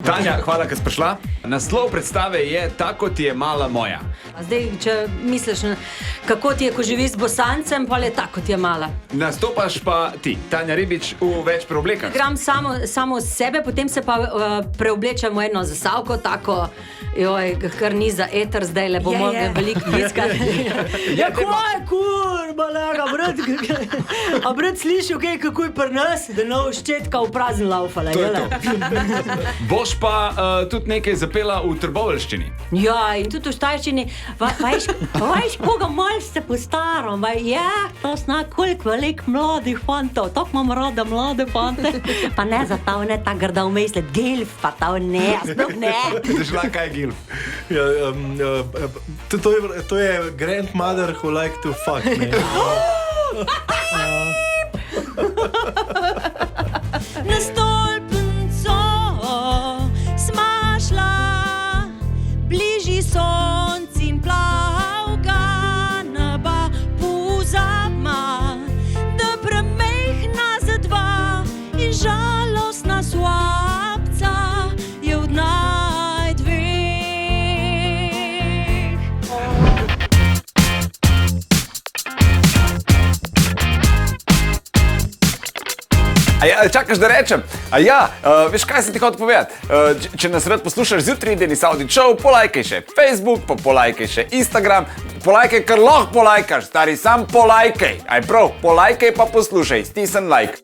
Tanja, hvala, ker si prišla. Naslov predstave je Ta, kot je mala moja. Zdaj, če misliš, kako ti je, ko živiš z Bosancem, pa je tako, kot je mala. Nastopaš pa ti, Tanja Ribič, v več preoblekah. Igram samo sebe, potem se pa preoblečem v eno zasavko, tako, kar ni za eter, zdaj le bomo veliko piskali. Ja, kaj, kurba, lega, brat, a brat slišal, kako je pri nas, da nov ščetka v prazen laufala, jele? Boš pa tudi nekaj zapela v trboveljščini. Ja, in tudi v štajščini, veš, koga malo se postaram, to zna koliko velik mladih fantov, tako imam rada mlade fante, pa ne za ta, ne ta grda umislet, gilf, pa ta ne, sploh ne. Zašla, kaj je gilf? Ja, to je grandmother who like to fuck, ne? Na stolpnico sma šla, bližji sonc in plavga neba, pozabma, da premehna za dva in žalostna swapca je od naj dveh. A ja, čakaš, da rečem? A ja, veš, kaj sem ti hotel povedati? Če nas rad poslušaš zjutraj, Denis Audić Show, polajkaj še Facebook, pa polajkaj še Instagram, polajkaj, kar lahko polajkaš, stari, sam polajkaj. Aj prav, polajkaj pa poslušaj, stisni like.